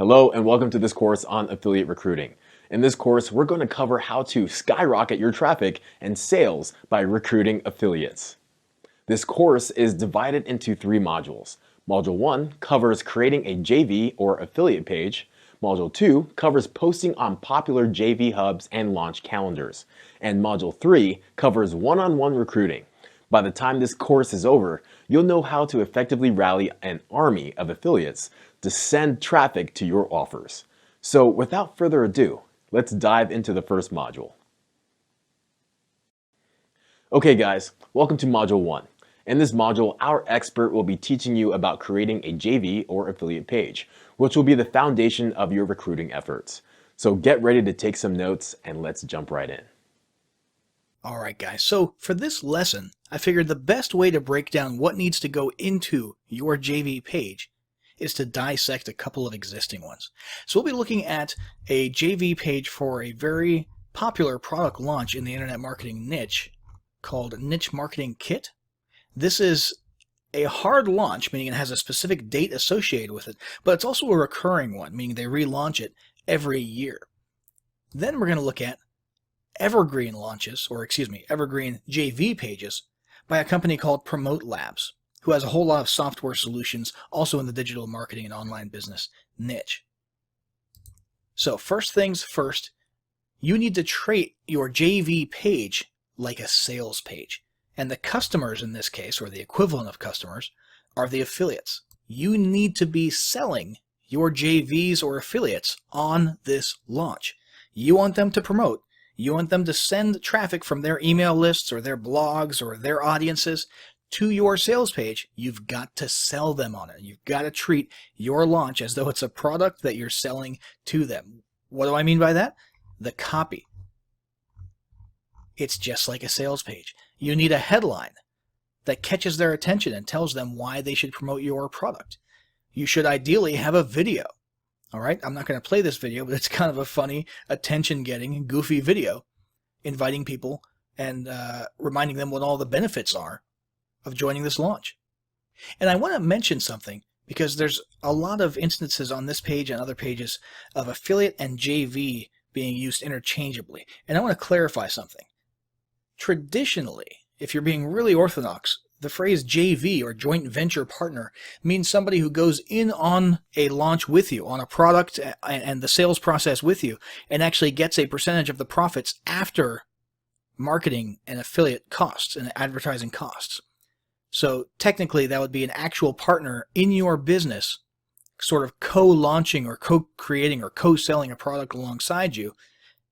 Hello and welcome to this course on affiliate recruiting. In this course, we're going to cover how to skyrocket your traffic and sales by recruiting affiliates. This course is divided into 3 modules. Module 1 covers creating a JV or affiliate page. Module 2 covers posting on popular JV hubs and launch calendars. And Module 3 covers one-on-one recruiting. By the time this course is over, you'll know how to effectively rally an army of affiliates to send traffic to your offers. So without further ado, let's dive into the first module. Okay guys, welcome to Module 1. In this module, our expert will be teaching you about creating a JV or affiliate page, which will be the foundation of your recruiting efforts. So get ready to take some notes and let's jump right in. Alright guys, so for this lesson, I figured the best way to break down what needs to go into your JV page is to dissect a couple of existing ones. So we'll be looking at a JV page for a very popular product launch in the internet marketing niche called Niche Marketing Kit. This is a hard launch, meaning it has a specific date associated with it, but it's also a recurring one, meaning they relaunch it every year. Then we're going to look at evergreen launches, evergreen JV pages by a company called Promote Labs, who has a whole lot of software solutions also in the digital marketing and online business niche. So first things first, you need to treat your JV page like a sales page. And the customers in this case, or the equivalent of customers, are the affiliates. You need to be selling your JVs or affiliates on this launch. You want them to promote. You want them to send traffic from their email lists or their blogs or their audiences to your sales page. You've got to sell them on it. You've got to treat your launch as though it's a product that you're selling to them. What do I mean by that? The copy. It's just like a sales page. You need a headline that catches their attention and tells them why they should promote your product. You should ideally have a video. All right, I'm not going to play this video, but it's kind of a funny, attention-getting, goofy video inviting people and reminding them what all the benefits are of joining this launch. And I want to mention something because there's a lot of instances on this page and other pages of affiliate and JV being used interchangeably. And I want to clarify something. Traditionally, if you're being really orthodox, the phrase JV or joint venture partner means somebody who goes in on a launch with you, on a product and the sales process with you, and actually gets a percentage of the profits after marketing and affiliate costs and advertising costs. So technically that would be an actual partner in your business, sort of co-launching or co-creating or co-selling a product alongside you,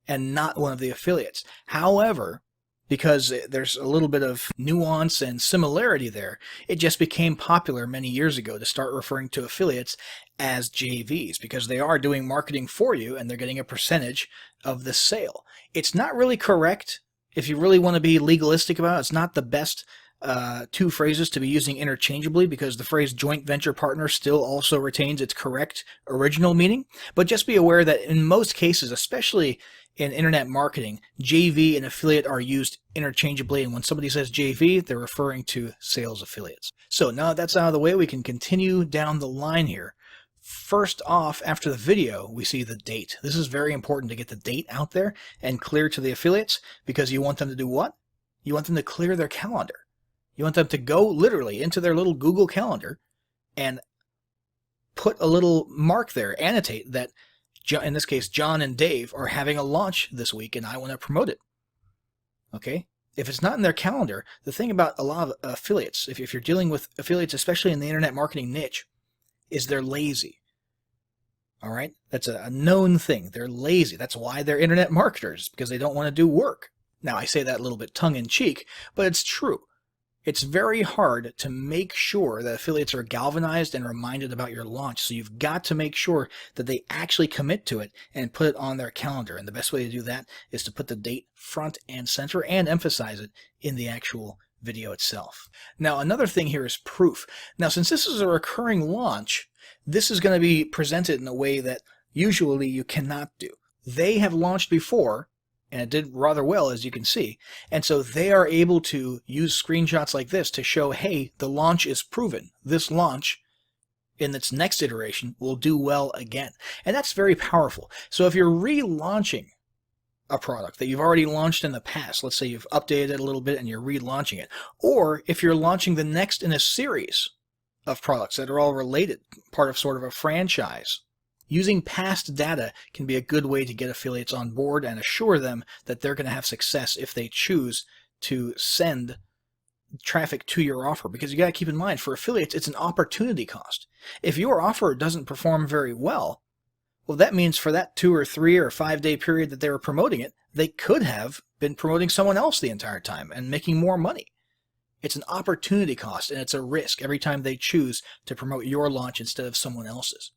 and not one of the affiliates. However, because there's a little bit of nuance and similarity there, it just became popular many years ago to start referring to affiliates as JVs because they are doing marketing for you and they're getting a percentage of the sale. It's not really correct. If you really want to be legalistic about it, it's not the best two phrases to be using interchangeably because the phrase joint venture partner still also retains its correct original meaning. But just be aware that in most cases, especially in internet marketing, JV and affiliate are used interchangeably, and when somebody says JV, they're referring to sales affiliates. So now that's out of the way, we can continue down the line here. First off, after the video, we see the date. This is very important to get the date out there and clear to the affiliates because you want them to do what? You want them to clear their calendar. You want them to go literally into their little Google Calendar and put a little mark there, annotate that in this case, John and Dave are having a launch this week and I want to promote it. Okay? If it's not in their calendar, the thing about a lot of affiliates, if you're dealing with affiliates, especially in the internet marketing niche, is they're lazy. All right? That's a known thing. They're lazy. That's why they're internet marketers, because they don't want to do work. Now, I say that a little bit tongue-in-cheek, but it's true. It's very hard to make sure that affiliates are galvanized and reminded about your launch. So you've got to make sure that they actually commit to it and put it on their calendar. And the best way to do that is to put the date front and center and emphasize it in the actual video itself. Now, another thing here is proof. Now, since this is a recurring launch, this is going to be presented in a way that usually you cannot do. They have launched before, and it did rather well, as you can see. And so they are able to use screenshots like this to show, hey, the launch is proven. This launch in its next iteration will do well again. And that's very powerful. So if you're relaunching a product that you've already launched in the past, let's say you've updated it a little bit and you're relaunching it, or if you're launching the next in a series of products that are all related, part of sort of a franchise, using past data can be a good way to get affiliates on board and assure them that they're going to have success if they choose to send traffic to your offer. Because you got to keep in mind, for affiliates, it's an opportunity cost. If your offer doesn't perform very well, well, that means for that 2 or 3 or 5 day period that they were promoting it, they could have been promoting someone else the entire time and making more money. It's an opportunity cost, and it's a risk every time they choose to promote your launch instead of someone else's.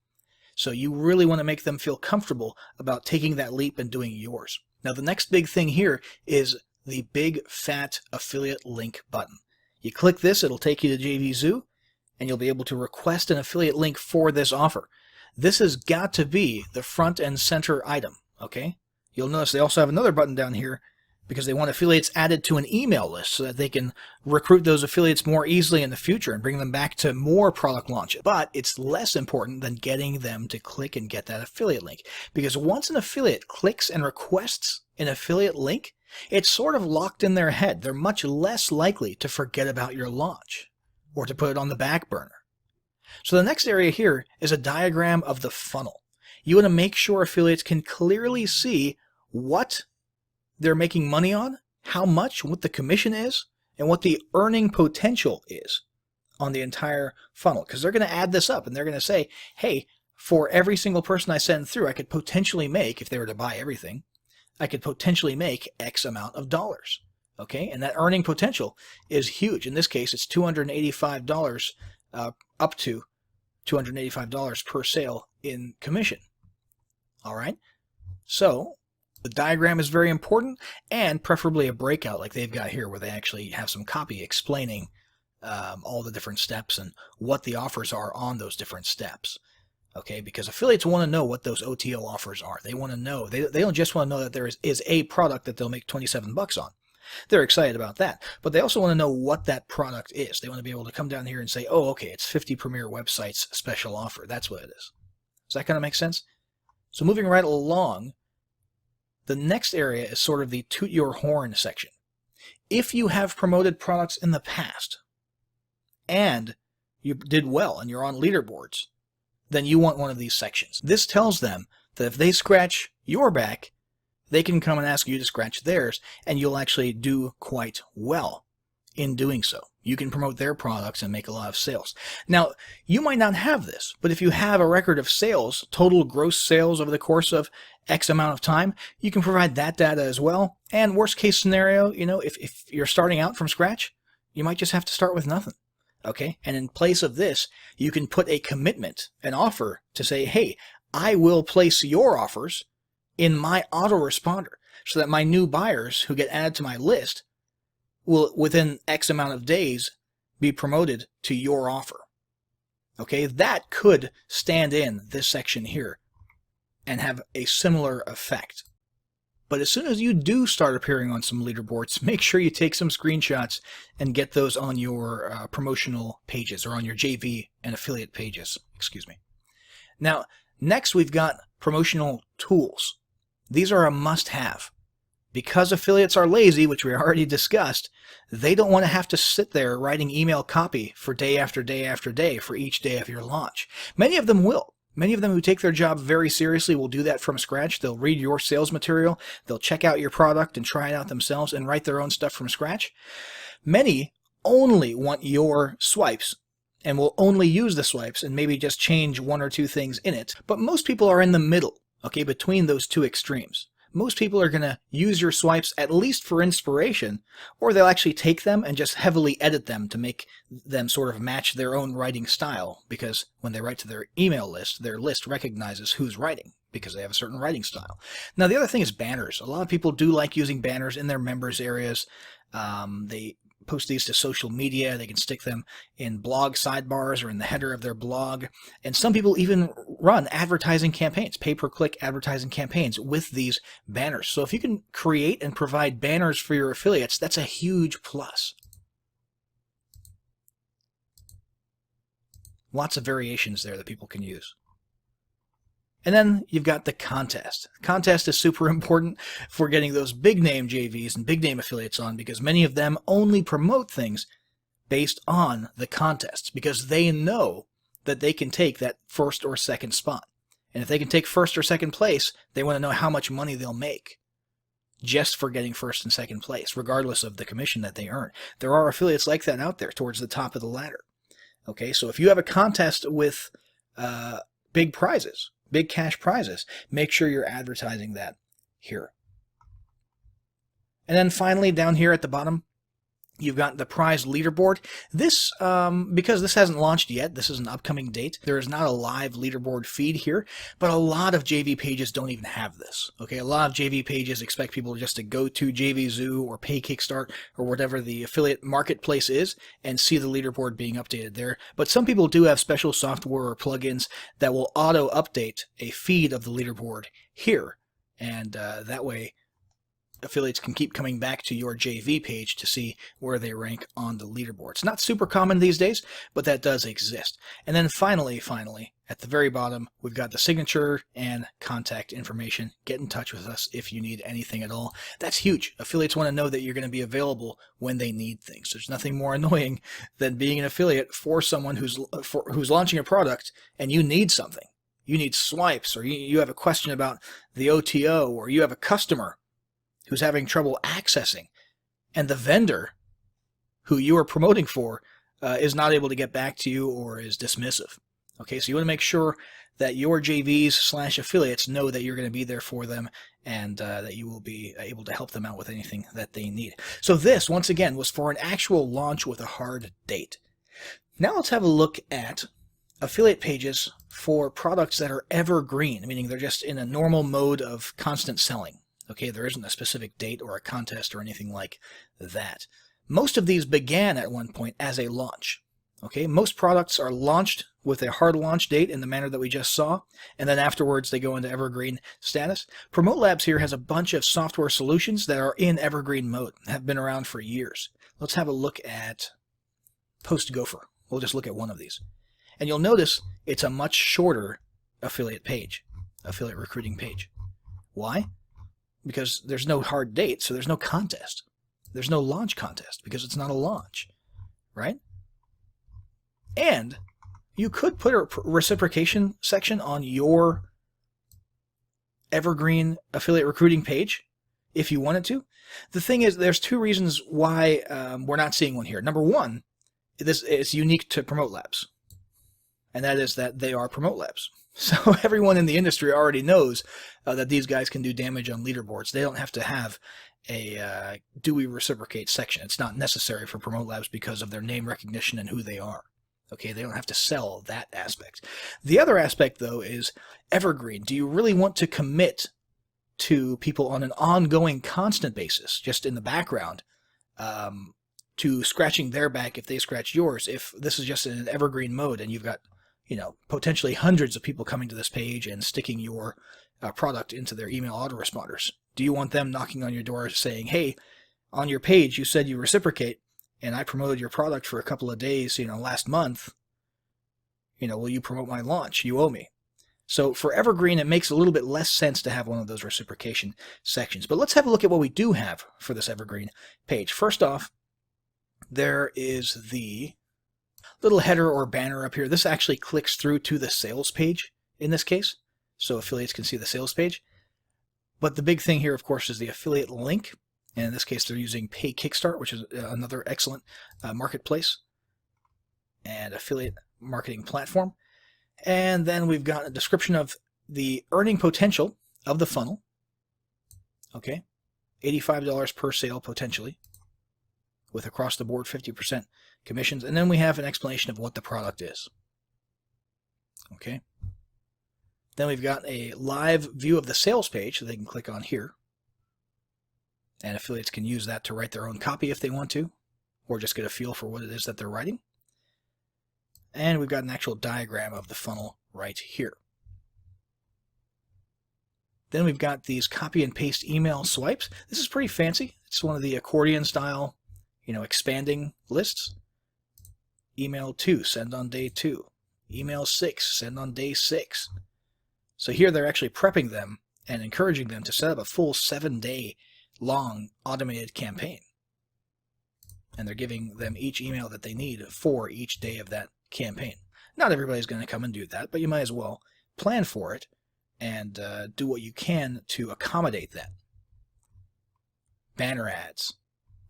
So you really want to make them feel comfortable about taking that leap and doing yours. Now, the next big thing here is the big fat affiliate link button. You click this, it'll take you to JVZoo, and you'll be able to request an affiliate link for this offer. This has got to be the front and center item, okay? You'll notice they also have another button down here because they want affiliates added to an email list so that they can recruit those affiliates more easily in the future and bring them back to more product launches. But it's less important than getting them to click and get that affiliate link, because once an affiliate clicks and requests an affiliate link, it's sort of locked in their head. They're much less likely to forget about your launch or to put it on the back burner. So the next area here is a diagram of the funnel. You want to make sure affiliates can clearly see what they're making money on, how much, what the commission is, and what the earning potential is on the entire funnel. Because they're going to add this up and they're going to say, hey, for every single person I send through, I could potentially make, if they were to buy everything, I could potentially make X amount of dollars. Okay, and that earning potential is huge. In this case, it's $285 up to $285 per sale in commission. All right, so the diagram is very important, and preferably a breakout like they've got here where they actually have some copy explaining all the different steps and what the offers are on those different steps. Okay, because affiliates want to know what those OTO offers are. They want to know. They don't just want to know that there is a product that they'll make $27 on. They're excited about that, but they also want to know what that product is. They want to be able to come down here and say, oh, okay, it's 50 Premier Websites special offer. That's what it is. Does that kind of make sense? So moving right along, the next area is sort of the toot your horn section. If you have promoted products in the past and you did well and you're on leaderboards, then you want one of these sections. This tells them that if they scratch your back, they can come and ask you to scratch theirs, and you'll actually do quite well in doing so. You can promote their products and make a lot of sales. Now, you might not have this, but if you have a record of sales, total gross sales over the course of X amount of time, you can provide that data as well. And worst case scenario, if you're starting out from scratch, you might just have to start with nothing. Okay, and in place of this, you can put a commitment, an offer to say, hey, I will place your offers in my autoresponder so that my new buyers who get added to my list will, within X amount of days, be promoted to your offer. Okay, that could stand in this section here and have a similar effect. But as soon as you do start appearing on some leaderboards, make sure you take some screenshots and get those on your promotional pages or on your JV and affiliate pages. Excuse me. Now, next we've got promotional tools. These are a must-have. Because affiliates are lazy, which we already discussed, they don't want to have to sit there writing email copy for day after day after day for each day of your launch. Many of them will. Many of them who take their job very seriously will do that from scratch. They'll read your sales material, they'll check out your product and try it out themselves and write their own stuff from scratch. Many only want your swipes and will only use the swipes and maybe just change 1 or 2 things in it. But most people are in the middle, okay, between those two extremes. Most people are going to use your swipes at least for inspiration, or they'll actually take them and just heavily edit them to make them sort of match their own writing style, because when they write to their email list, their list recognizes who's writing because they have a certain writing style. Now, the other thing is banners. A lot of people do like using banners in their members areas. They post these to social media. They can stick them in blog sidebars or in the header of their blog. And some people even run advertising campaigns, pay-per-click advertising campaigns with these banners. So if you can create and provide banners for your affiliates, that's a huge plus. Lots of variations there that people can use. And then you've got the contest. Contest is super important for getting those big name JVs and big name affiliates on, because many of them only promote things based on the contests, because they know that they can take that first or second spot. And if they can take first or second place, they want to know how much money they'll make just for getting first and second place, regardless of the commission that they earn. There are affiliates like that out there towards the top of the ladder. Okay, so if you have a contest with big prizes, big cash prizes, make sure you're advertising that here. And then finally, down here at the bottom, you've got the prize leaderboard. This, because this hasn't launched yet, this is an upcoming date, there is not a live leaderboard feed here, but a lot of JV pages don't even have this. Okay, a lot of JV pages expect people just to go to JVZoo or Pay Kickstart or whatever the affiliate marketplace is and see the leaderboard being updated there. But some people do have special software or plugins that will auto-update a feed of the leaderboard here, and that way affiliates can keep coming back to your JV page to see where they rank on the leaderboard. It's not super common these days, but that does exist. And then finally, at the very bottom, we've got the signature and contact information. Get in touch with us if you need anything at all. That's huge. Affiliates want to know that you're going to be available when they need things. There's nothing more annoying than being an affiliate for someone who's launching a product and you need something. You need swipes, or you have a question about the OTO, or you have a customer who's having trouble accessing, and the vendor who you are promoting for is not able to get back to you or is dismissive. Okay, so you want to make sure that your JVs/affiliates know that you're going to be there for them, and that you will be able to help them out with anything that they need. So this, once again, was for an actual launch with a hard date. Now let's have a look at affiliate pages for products that are evergreen, meaning they're just in a normal mode of constant selling. Okay, there isn't a specific date or a contest or anything like that. Most of these began at one point as a launch. Okay, most products are launched with a hard launch date in the manner that we just saw, and then afterwards they go into evergreen status. Promote Labs here has a bunch of software solutions that are in evergreen mode, have been around for years. Let's have a look at PostGopher. We'll just look at one of these. And you'll notice it's a much shorter affiliate page, affiliate recruiting page. Why? Because there's no hard date, so there's no contest. There's no launch contest because it's not a launch, right? And you could put a reciprocation section on your evergreen affiliate recruiting page if you wanted to. The thing is, there's two reasons why we're not seeing one here. Number one, this is unique to Promote Labs, and that is that they are Promote Labs. So everyone in the industry already knows that these guys can do damage on leaderboards. They don't have to have a do we reciprocate section. It's not necessary for Promote Labs because of their name recognition and who they are. Okay, they don't have to sell that aspect. The other aspect, though, is evergreen. Do you really want to commit to people on an ongoing, constant basis, just in the background, to scratching their back if they scratch yours? If this is just in an evergreen mode and you've got, potentially hundreds of people coming to this page and sticking your product into their email autoresponders, do you want them knocking on your door saying, hey, on your page you said you reciprocate, and I promoted your product for a couple of days, last month, will you promote my launch? You owe me. So for evergreen, it makes a little bit less sense to have one of those reciprocation sections. But let's have a look at what we do have for this evergreen page. First off, there is the little header or banner up here. This actually clicks through to the sales page in this case, so affiliates can see the sales page. But the big thing here, of course, is the affiliate link. And in this case, they're using Pay Kickstart, which is another excellent marketplace and affiliate marketing platform. And then we've got a description of the earning potential of the funnel. Okay, $85 per sale potentially, with across the board 50% commissions. And then we have an explanation of what the product is. Okay. Then we've got a live view of the sales page, so they can click on here. And affiliates can use that to write their own copy if they want to, or just get a feel for what it is that they're writing. And we've got an actual diagram of the funnel right here. Then we've got these copy and paste email swipes. This is pretty fancy. It's one of the accordion style, expanding lists. Email 2, send on day 2. email 6, send on day 6. So here they're actually prepping them and encouraging them to set up a full 7-day long automated campaign. And they're giving them each email that they need for each day of that campaign. Not everybody's going to come and do that, but you might as well plan for it and do what you can to accommodate that. Banner ads.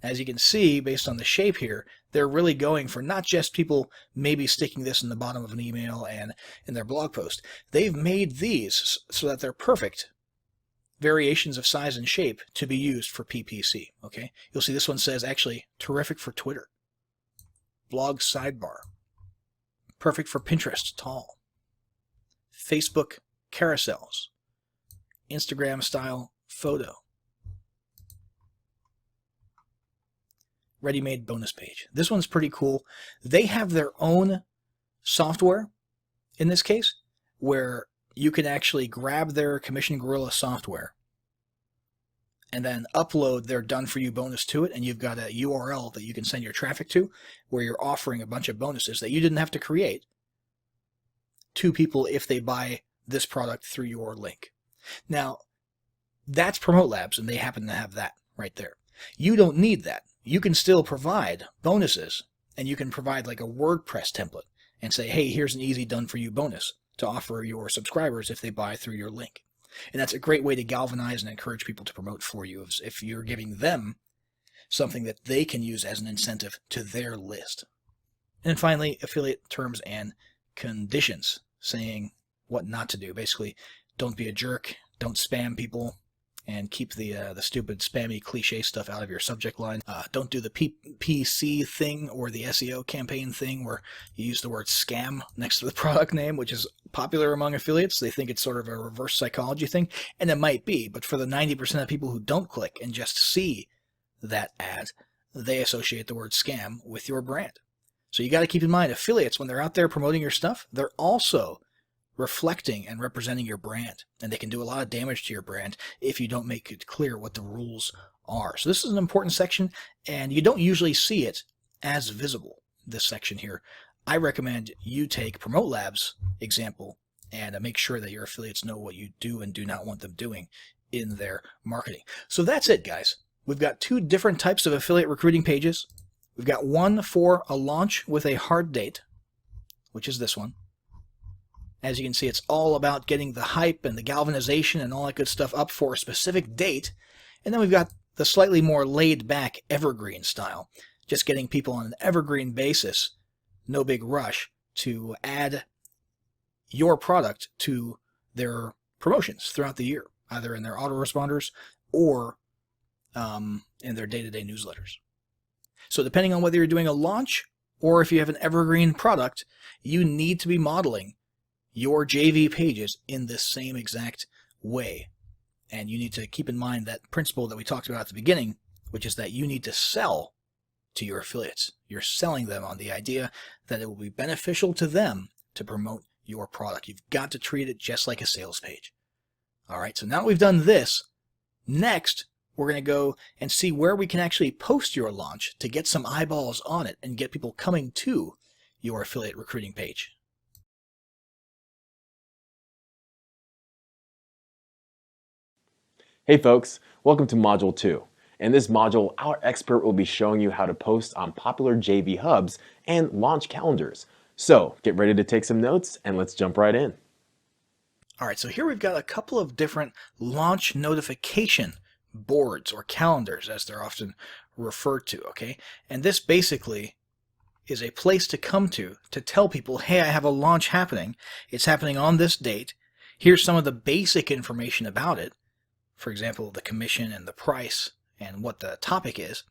As you can see, based on the shape here, they're really going for not just people maybe sticking this in the bottom of an email and in their blog post. They've made these so that they're perfect variations of size and shape to be used for PPC. Okay, you'll see this one says actually terrific for Twitter. Blog sidebar. Perfect for Pinterest, tall. Facebook carousels. Instagram style photo. Ready-made bonus page. This one's pretty cool. They have their own software in this case where you can actually grab their Commission Gorilla software and then upload their done-for-you bonus to it, and you've got a URL that you can send your traffic to where you're offering a bunch of bonuses that you didn't have to create to people if they buy this product through your link. Now, that's Promote Labs, and they happen to have that right there. You don't need that. You can still provide bonuses, and you can provide like a WordPress template and say, hey, here's an easy done-for-you bonus to offer your subscribers if they buy through your link. And that's a great way to galvanize and encourage people to promote for you if you're giving them something that they can use as an incentive to their list. And then finally, affiliate terms and conditions, saying what not to do. Basically, don't be a jerk, don't spam people, and keep the stupid spammy cliche stuff out of your subject line. Don't do the PPC thing or the SEO campaign thing where you use the word scam next to the product name, which is popular among affiliates. They think it's sort of a reverse psychology thing, and it might be, but for the 90% of people who don't click and just see that ad, they associate the word scam with your brand. So you got to keep in mind, affiliates, when they're out there promoting your stuff, they're also reflecting and representing your brand, and they can do a lot of damage to your brand if you don't make it clear what the rules are. So this is an important section, and you don't usually see it as visible, this section here. I recommend you take Promote Labs example and make sure that your affiliates know what you do and do not want them doing in their marketing. So that's it, guys. We've got 2 different types of affiliate recruiting pages. We've got one for a launch with a hard date, which is this one. As you can see, it's all about getting the hype and the galvanization and all that good stuff up for a specific date. And then we've got the slightly more laid-back evergreen style, just getting people on an evergreen basis, no big rush, to add your product to their promotions throughout the year, either in their autoresponders or in their day-to-day newsletters. So depending on whether you're doing a launch or if you have an evergreen product, you need to be modeling your JV pages in this same exact way. And you need to keep in mind that principle that we talked about at the beginning, which is that you need to sell to your affiliates. You're selling them on the idea that it will be beneficial to them to promote your product. You've got to treat it just like a sales page. All right, so now that we've done this, next we're going to go and see where we can actually post your launch to get some eyeballs on it and get people coming to your affiliate recruiting page. Hey folks, welcome to Module 2. In this module, our expert will be showing you how to post on popular JV hubs and launch calendars. So get ready to take some notes and let's jump right in. All right, so here we've got a couple of different launch notification boards or calendars, as they're often referred to, okay? And this basically is a place to come to tell people, hey, I have a launch happening. It's happening on this date. Here's some of the basic information about it. For example, the commission and the price and what the topic is.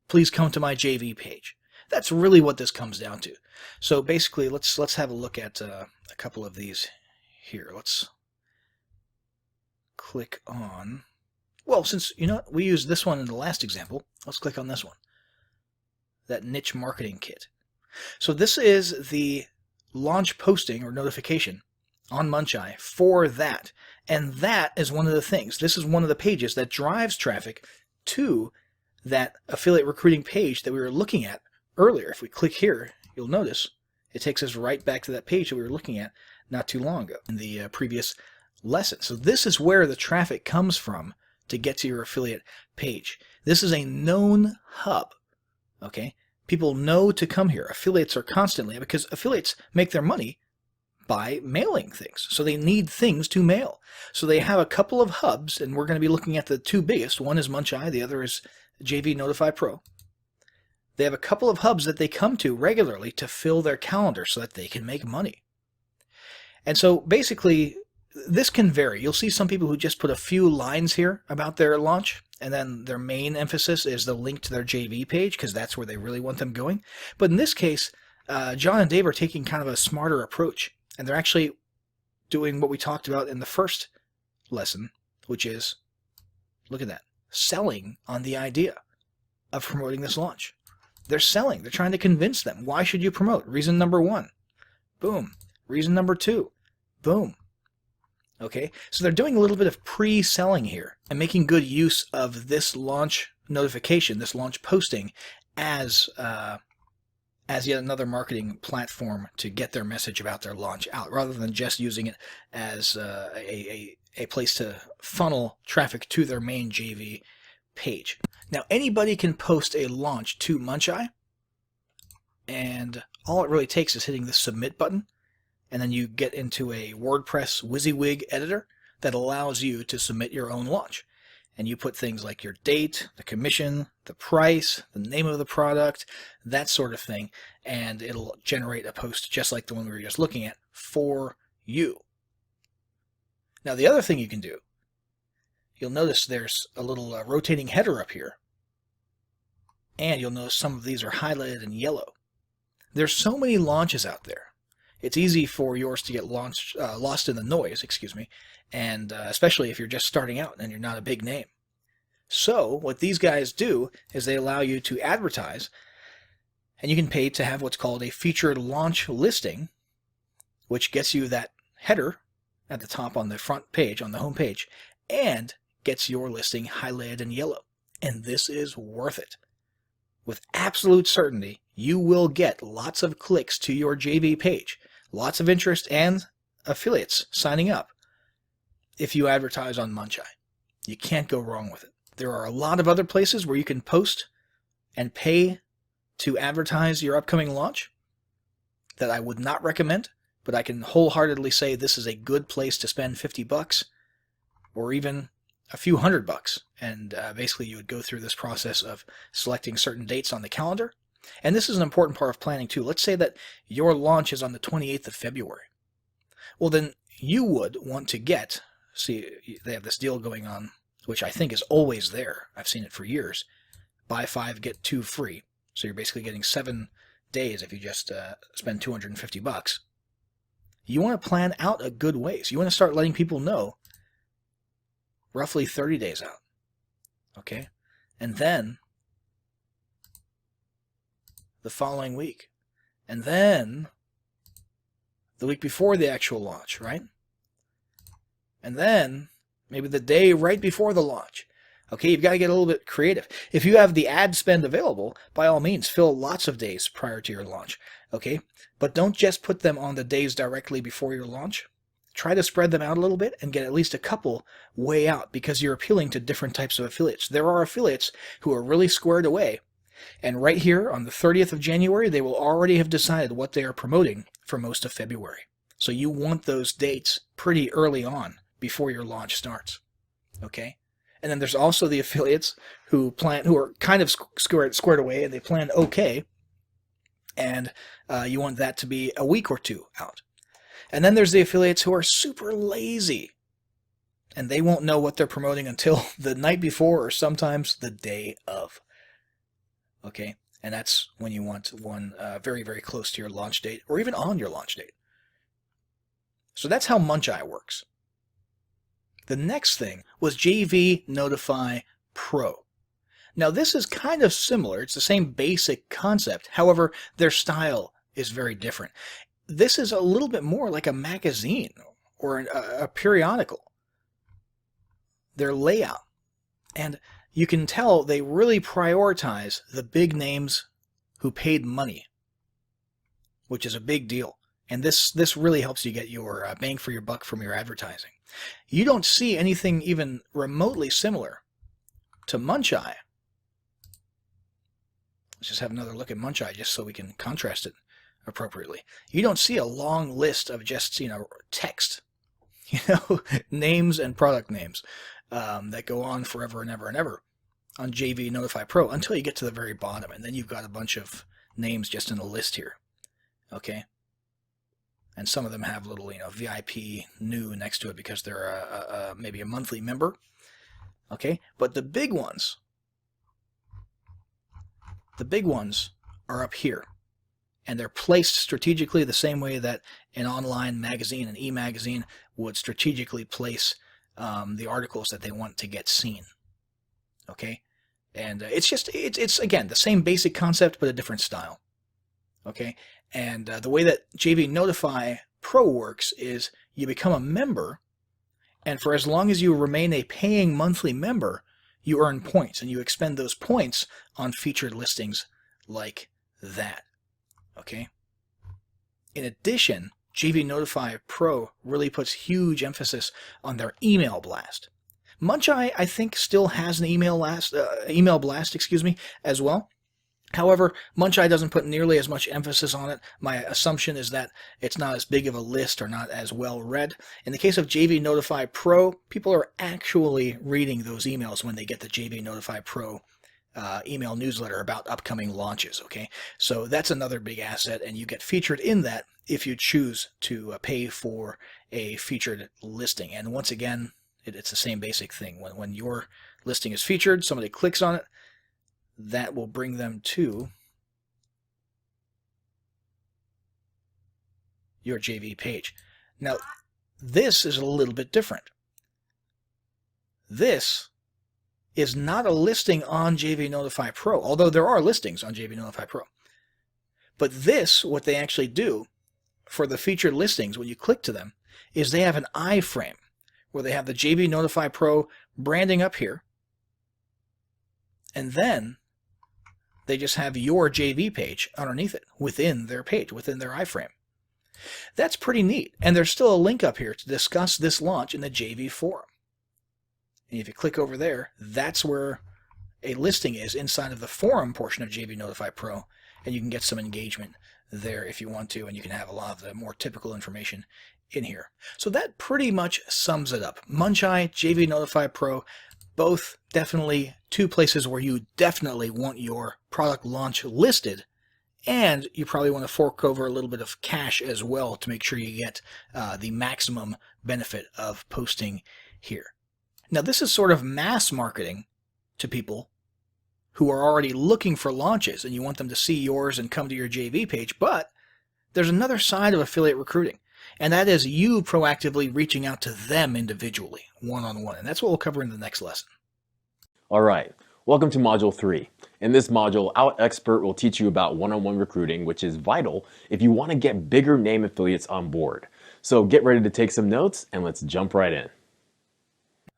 Please come to my JV page. That's really what this comes down to. So basically, let's have a look at a couple of these here. Let's click on, well, since we used this one in the last example, let's click on this one, that niche marketing kit. So this is the launch posting or notification on Muncheye for that. And that is one of the things. This is one of the pages that drives traffic to that affiliate recruiting page that we were looking at earlier. If we click here, you'll notice It takes us right back to that page that we were looking at not too long ago in the previous lesson. So this is where the traffic comes from to get to your affiliate page. This is a known hub, okay? People know to come here. Affiliates are constantly, because affiliates make their money by mailing things. So they need things to mail. So they have a couple of hubs, and we're going to be looking at the two biggest. One is Muncheye, the other is JV Notify Pro. They have a couple of hubs that they come to regularly to fill their calendar so that they can make money. And so basically, this can vary. You'll see some people who just put a few lines here about their launch, and then their main emphasis is the link to their JV page, because that's where they really want them going. But in this case, John and Dave are taking kind of a smarter approach, and they're actually doing what we talked about in the first lesson, which is, look at that, selling on the idea of promoting this launch. They're selling. They're trying to convince them. Why should you promote? Reason number 1. Boom. Reason number 2. Boom. Okay, so they're doing a little bit of pre-selling here and making good use of this launch notification, this launch posting, as yet another marketing platform to get their message about their launch out, rather than just using it as a place to funnel traffic to their main JV page. Now, anybody can post a launch to Muncheye, and all it really takes is hitting the submit button, and then you get into a WordPress WYSIWYG editor that allows you to submit your own launch. And you put things like your date, the commission, the price, the name of the product, that sort of thing, and it'll generate a post just like the one we were just looking at for you. Now, the other thing you can do, you'll notice there's a little rotating header up here, and you'll notice some of these are highlighted in yellow. There's so many launches out there. It's easy for yours to get lost in the noise, and especially if you're just starting out and you're not a big name. So what these guys do is they allow you to advertise, and you can pay to have what's called a featured launch listing, which gets you that header at the top on the front page, on the home page, and gets your listing highlighted in yellow. And this is worth it. With absolute certainty, you will get lots of clicks to your JV page, lots of interest, and affiliates signing up if you advertise on Muncheye. You can't go wrong with it. There are a lot of other places where you can post and pay to advertise your upcoming launch that I would not recommend, but I can wholeheartedly say this is a good place to spend $50 or even a few $100. And basically you would go through this process of selecting certain dates on the calendar. And this is an important part of planning too. Let's say that your launch is on the 28th of February. Well, then you would want to get, see, they have this deal going on, which I think is always there. I've seen it for years. Buy 5, get 2 free. So you're basically getting 7 days if you just spend $250. You want to plan out a good ways. You want to start letting people know roughly 30 days out. Okay? And then the following week. And then the week before the actual launch, right? And then maybe the day right before the launch. Okay, you've got to get a little bit creative. If you have the ad spend available, by all means, fill lots of days prior to your launch. Okay, but don't just put them on the days directly before your launch. Try to spread them out a little bit and get at least a couple way out, because you're appealing to different types of affiliates. There are affiliates who are really squared away, and right here on the 30th of January, they will already have decided what they are promoting for most of February. So you want those dates pretty early on before your launch starts. Okay? And then there's also the affiliates who are kind of squared away, and they plan okay, and you want that to be a week or two out. And then there's the affiliates who are super lazy, and they won't know what they're promoting until the night before or sometimes the day of. Okay? And that's when you want one very, very close to your launch date, or even on your launch date. So that's how Muncheye works. The next thing was JV Notify Pro. Now this is kind of similar. It's the same basic concept. However, their style is very different. This is a little bit more like a magazine or a periodical. Their layout. And you can tell they really prioritize the big names who paid money. which is a big deal. And this really helps you get your bang for your buck from your advertising. You don't see anything even remotely similar to Muncheye. Let's just have another look at Muncheye just so we can contrast it appropriately. You don't see a long list of just, text, names and product names that go on forever and ever and ever on JV Notify Pro until you get to the very bottom, and then you've got a bunch of names just in a list here. Okay? And some of them have little, VIP new next to it because they're maybe a monthly member. Okay? But the big ones are up here. And they're placed strategically the same way that an online magazine, an e-magazine, would strategically place the articles that they want to get seen. Okay? And it's again, the same basic concept, but a different style. Okay? And the way that JV Notify Pro works is you become a member, and for as long as you remain a paying monthly member, you earn points, and you expend those points on featured listings like that. Okay? In addition, JV Notify Pro really puts huge emphasis on their email blast. Muncheye, I think, still has an email blast, as well. However, Muncheye doesn't put nearly as much emphasis on it. My assumption is that it's not as big of a list or not as well read. In the case of JV Notify Pro, people are actually reading those emails when they get the JV Notify Pro email newsletter about upcoming launches. Okay, so that's another big asset, and you get featured in that if you choose to pay for a featured listing. And once again, it's the same basic thing. When your listing is featured, somebody clicks on it, that will bring them to your JV page. Now, this is a little bit different. This is not a listing on JV Notify Pro, although there are listings on JV Notify Pro. But this, what they actually do for the featured listings, when you click to them, is they have an iframe where they have the JV Notify Pro branding up here, and then they just have your JV page underneath it, within their page, within their iframe. That's pretty neat. And there's still a link up here to discuss this launch in the JV forum. And if you click over there, that's where a listing is inside of the forum portion of JV Notify Pro. And you can get some engagement there if you want to, and you can have a lot of the more typical information in here. So that pretty much sums it up. Muncheye, JV Notify Pro, both definitely two places where you definitely want your product launch listed, and you probably want to fork over a little bit of cash as well to make sure you get the maximum benefit of posting here. Now, this is sort of mass marketing to people who are already looking for launches, and you want them to see yours and come to your JV page, but there's another side of affiliate recruiting, and that is you proactively reaching out to them individually, one-on-one, and that's what we'll cover in the next lesson. All right, welcome to Module 3. In this module, our expert will teach you about one-on-one recruiting, which is vital if you want to get bigger name affiliates on board. So get ready to take some notes, and let's jump right in.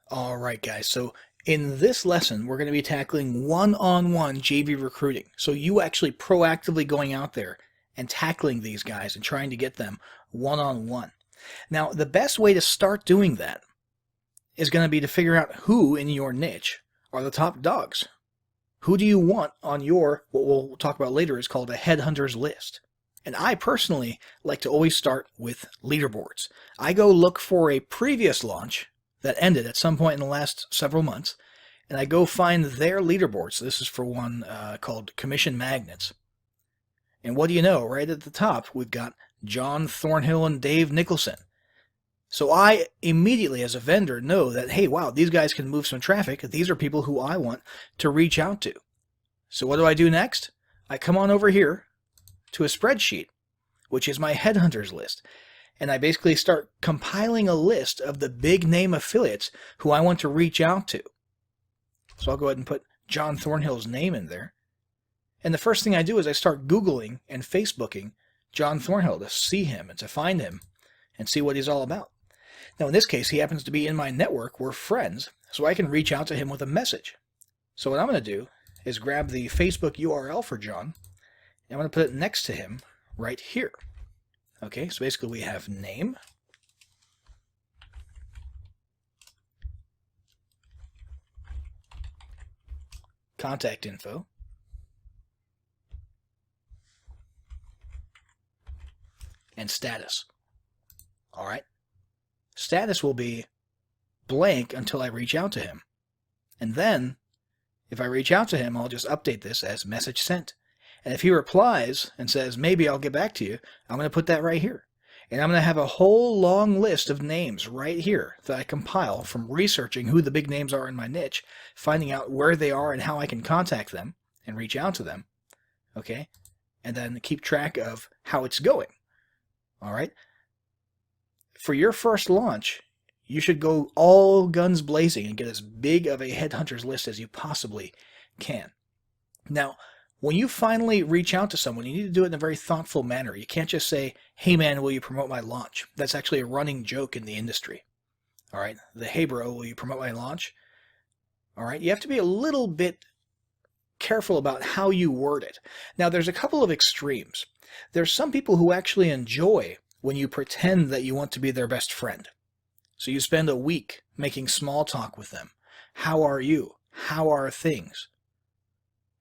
All right, guys, so in this lesson, we're going to be tackling one-on-one JV recruiting. So you actually proactively going out there and tackling these guys and trying to get them one-on-one. Now, the best way to start doing that is going to be to figure out who in your niche are the top dogs. Who do you want on your, what we'll talk about later, is called a headhunter's list. And I personally like to always start with leaderboards. I go look for a previous launch that ended at some point in the last several months, and I go find their leaderboards. So this is for one called Commission Magnets. And what do you know? Right at the top, we've got John Thornhill and Dave Nicholson. So I immediately, as a vendor, know that, hey, wow, these guys can move some traffic. These are people who I want to reach out to. So what do I do next? I come on over here to a spreadsheet, which is my headhunters list. And I basically start compiling a list of the big name affiliates who I want to reach out to. So I'll go ahead and put John Thornhill's name in there. And the first thing I do is I start Googling and Facebooking John Thornhill to see him and to find him and see what he's all about. Now, in this case, he happens to be in my network. We're friends, so I can reach out to him with a message. So what I'm going to do is grab the Facebook URL for John, and I'm going to put it next to him right here. Okay, so basically we have name, contact info, and status. All right. Status will be blank until I reach out to him. And then, if I reach out to him, I'll just update this as message sent. And if he replies and says, maybe I'll get back to you, I'm going to put that right here. And I'm going to have a whole long list of names right here that I compile from researching who the big names are in my niche, finding out where they are and how I can contact them and reach out to them. Okay? And then keep track of how it's going. All right? For your first launch, you should go all guns blazing and get as big of a headhunters list as you possibly can. Now, when you finally reach out to someone, you need to do it in a very thoughtful manner. You can't just say, hey man, will you promote my launch? That's actually a running joke in the industry. All right, the hey bro, will you promote my launch? All right, you have to be a little bit careful about how you word it. Now, there's a couple of extremes. There's some people who actually enjoy when you pretend that you want to be their best friend. So you spend a week making small talk with them. How are you? How are things?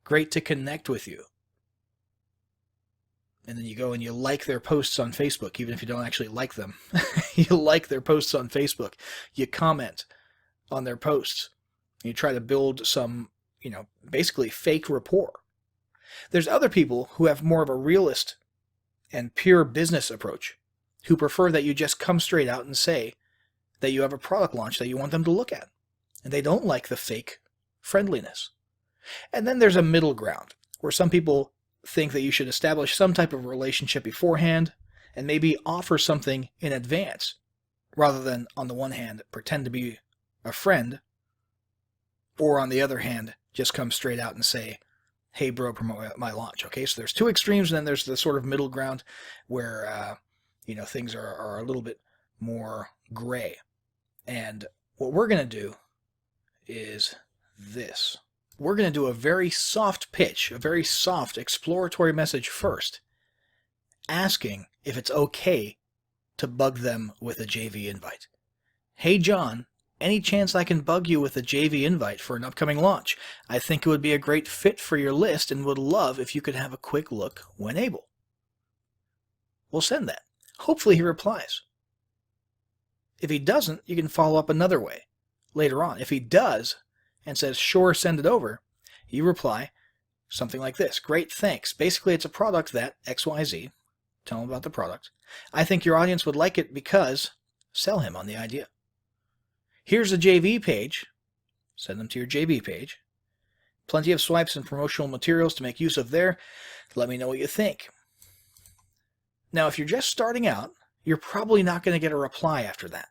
Great to connect with you. And then you go and you like their posts on Facebook, even if you don't actually like them. You like their posts on Facebook. You comment on their posts. You try to build some, basically fake rapport. There's other people who have more of a realist and pure business approach, who prefer that you just come straight out and say that you have a product launch that you want them to look at. And they don't like the fake friendliness. And then there's a middle ground, where some people think that you should establish some type of relationship beforehand and maybe offer something in advance, rather than, on the one hand, pretend to be a friend, or on the other hand, just come straight out and say, hey bro, promote my launch. Okay, so there's two extremes, and then there's the sort of middle ground where things are a little bit more gray. And what we're going to do is this. We're going to do a very soft pitch, a very soft exploratory message first, asking if it's okay to bug them with a JV invite. Hey John, any chance I can bug you with a JV invite for an upcoming launch? I think it would be a great fit for your list and would love if you could have a quick look when able. We'll send that. Hopefully he replies. If he doesn't, you can follow up another way later on. If he does and says, sure, send it over, you reply something like this. Great, thanks. Basically, it's a product that XYZ. Tell him about the product. I think your audience would like it because, sell him on the idea. Here's the JV page. Send them to your JV page. Plenty of swipes and promotional materials to make use of there. Let me know what you think. Now, if you're just starting out, you're probably not going to get a reply after that.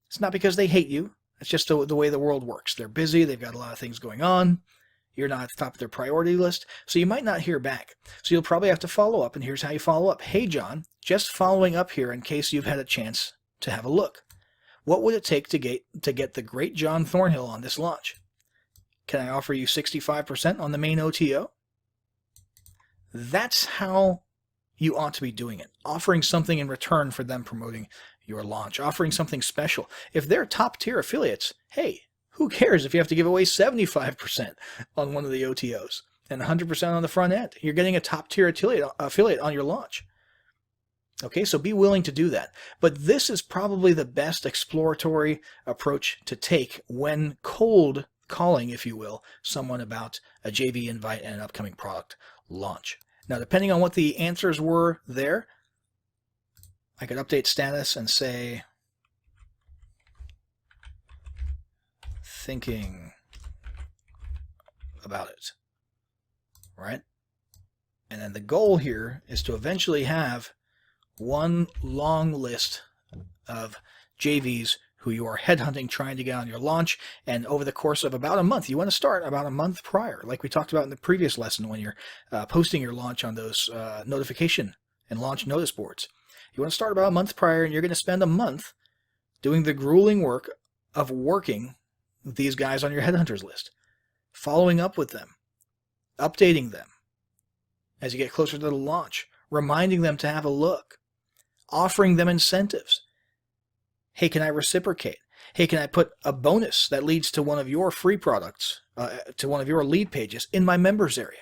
It's not because they hate you. It's just the way the world works. They're busy. They've got a lot of things going on. You're not at the top of their priority list, so you might not hear back. So you'll probably have to follow up, and here's how you follow up. Hey, John, just following up here in case you've had a chance to have a look. What would it take to get the great John Thornhill on this launch? Can I offer you 65% on the main OTO? That's how you ought to be doing it. Offering something in return for them promoting your launch. Offering something special. If they're top-tier affiliates, hey, who cares if you have to give away 75% on one of the OTOs and 100% on the front end? You're getting a top-tier affiliate on your launch. Okay, so be willing to do that. But this is probably the best exploratory approach to take when cold calling, if you will, someone about a JV invite and an upcoming product launch. Now, depending on what the answers were there, I could update status and say, thinking about it, right? And then the goal here is to eventually have one long list of JVs who you are headhunting, trying to get on your launch, and over the course of about a month, you want to start about a month prior, like we talked about in the previous lesson when you're posting your launch on those notification and launch notice boards. You want to start about a month prior, and you're going to spend a month doing the grueling work of working with these guys on your headhunters list, following up with them, updating them as you get closer to the launch, reminding them to have a look, offering them incentives. Hey, can I reciprocate? Hey, can I put a bonus that leads to one of your free products, to one of your lead pages in my members area?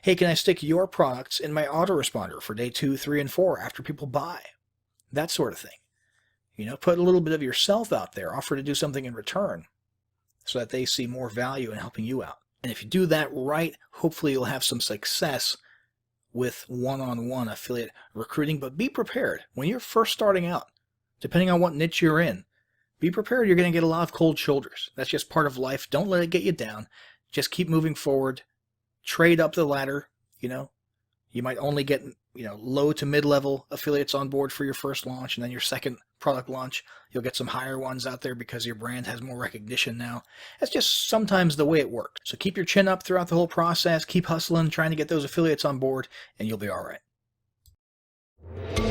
Hey, can I stick your products in my autoresponder for day 2, 3, and 4 after people buy? That sort of thing. Put a little bit of yourself out there, offer to do something in return so that they see more value in helping you out. And if you do that right, hopefully you'll have some success with one-on-one affiliate recruiting. But be prepared when you're first starting out, depending on what niche you're in, be prepared. You're going to get a lot of cold shoulders. That's just part of life. Don't let it get you down. Just keep moving forward. Trade up the ladder. You might only get low to mid-level affiliates on board for your first launch, and then your second product launch, you'll get some higher ones out there because your brand has more recognition now. That's just sometimes the way it works. So keep your chin up throughout the whole process. Keep hustling, trying to get those affiliates on board, and you'll be all right.